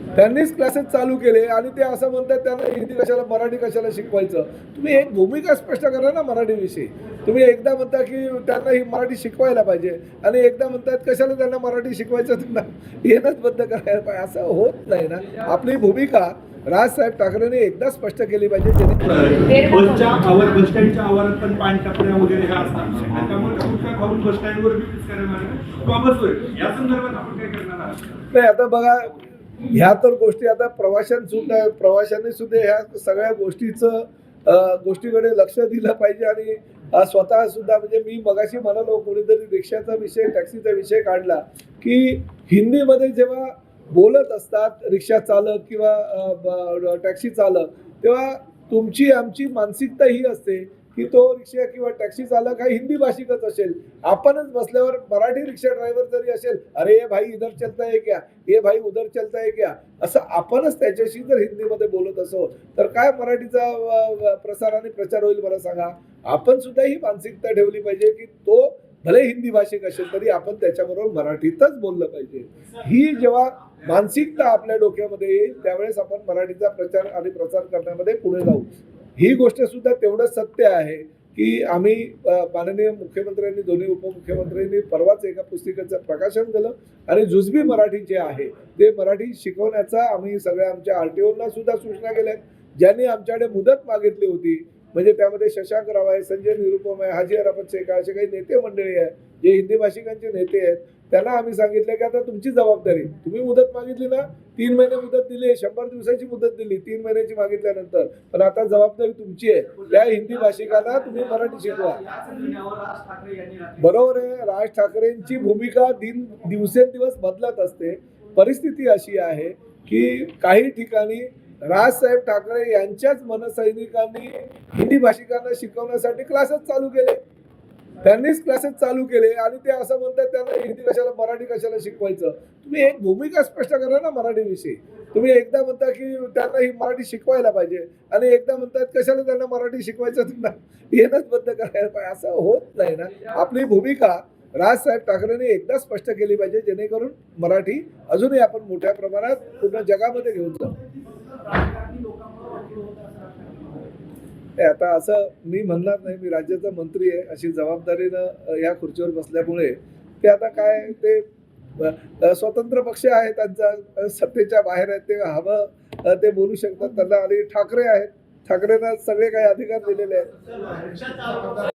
त्यांनीच क्लासेस चालू केले आणि ते असं म्हणतात त्यांना हिंदी कशाला मराठी कशाला शिकवायचं. तुम्ही एक भूमिका स्पष्ट करा ना मराठीविषयी. तुम्ही एकदा म्हणता की त्यांना ही मराठी शिकवायला पाहिजे आणि एकदा म्हणतात कशाला त्यांना मराठी शिकवायचं, त्यांना येणंच बंद करायला पाहिजे. असं होत नाही ना. आपली भूमिका राजसाहेब ठाकरेंनी एकदा स्पष्ट केली पाहिजे. बसच्या बस स्टँडच्या आवारात पण पाणी टाकण्या वगैरे हा असतात, त्यामुळे कुठल्या खाऊन बस स्टँडवर विक्रीच करायला वापस होईल. या संदर्भात आपण काय करणार आहात? नाही, आता बघा, ह्या तर गोष्टी आता प्रवाशांनी सुद्धा ह्या सगळ्या गोष्टीकडे लक्ष दिलं पाहिजे आणि स्वतः सुद्धा, म्हणजे मी मगाशी म्हणालो, कोणीतरी रिक्षाचा विषय टॅक्सीचा विषय काढला की हिंदीमध्ये जेव्हा बोलत असतात रिक्षा चालक किंवा टॅक्सी चालक, तेव्हा तुमची आमची मानसिकता ही असते की तो रिक्षा किंवा टॅक्सी चालक हा हिंदी भाषिकच असेल. आपणच बसल्यावर मराठी रिक्षा ड्रायव्हर जरी असेल, अरे ये भाई इधर चलता है क्या, ये भाई उधर चलता है क्या, असं आपणच त्याच्याशी जर हिंदीमध्ये बोलत असो तर काय मराठीचा प्रसार आणि प्रचार होईल बरं सांगा. आपण सुद्धा ही मानसिकता ठेवली पाहिजे की तो भले हिंदी भाषिक असेल तरी आपण त्याच्याबरोबर मराठीतच बोललं पाहिजे. ही जेव्हा मानसिकता आपल्या डोक्यामध्ये येईल त्यावेळेस आपण मराठीचा प्रचार आणि प्रसार करण्यामध्ये पुढे जाऊ. ही गोष्ट सुद्धा तेवढं सत्य आहे की आम्ही माननीय मुख्यमंत्र्यांनी, दोन्ही उपमुख्यमंत्र्यांनी परवाच एका पुस्तिकेचं प्रकाशन केलं आणि जुजबी मराठी जे आहे ते मराठी शिकवण्याचा आम्ही सगळ्या आमच्या RTOना सुद्धा सूचना केल्यात. ज्यांनी आमच्याकडे मुदत मागितली होती, म्हणजे त्यामध्ये शशांक राव आहे, संजय निरुपम आहे, हाजी अराफत शेख आहे, असे काही नेते मंडळी आहेत जे हिंदी भाषिकांचे नेते आहेत. त्यांना आम्ही सांगितलं की आता तुमची जबाबदारी, तुम्ही मुदत मागितली ना, 3 महिने मुदत दिली, 100 दिवसाची मुदत दिली, 3 महिन्याची मागितल्यानंतर, पण आता जबाबदारी तुमची आहे. त्या हिंदी भाषिकांना तुम्ही मराठी शिकवा. बरोबर आहे, राज ठाकरेंची भूमिका दिवसेंदिवस बदलत असते. परिस्थिती अशी आहे की काही ठिकाणी राजसाहेब ठाकरे यांच्याच मनसैनिकांनी हिंदी भाषिकांना शिकवण्यासाठी क्लासेस चालू केले. त्यांनीच क्लासेस चालू केले आणि ते असं म्हणतात त्यांना हिंदी कशाला मराठी कशाला शिकवायचं. तुम्ही एक भूमिका स्पष्ट करा ना मराठीविषयी. तुम्ही एकदा म्हणता की त्यांना ही मराठी शिकवायला पाहिजे आणि एकदा म्हणतात कशाला त्यांना मराठी शिकवायचं, त्यांना येणंच बंद करायला पाहिजे. असं होत नाही ना. आपली भूमिका राजसाहेब ठाकरेंनी एकदा स्पष्ट केली पाहिजे जेणेकरून मराठी अजूनही आपण मोठ्या प्रमाणात पूर्ण जगामध्ये घेऊन जाऊ. आता असं मी म्हणणार नाही, मी राज्याचा मंत्री आहे, अशी जबाबदारीनं या खुर्चीवर बसल्यामुळे ते आता काय ते स्वतंत्र पक्ष आहे, त्यांचा सत्तेच्या बाहेर आहे, ते हवं ते बोलू शकतात त्यांना. आणि ठाकरे आहेत, ठाकरेंना सगळे काही अधिकार दिलेले आहेत.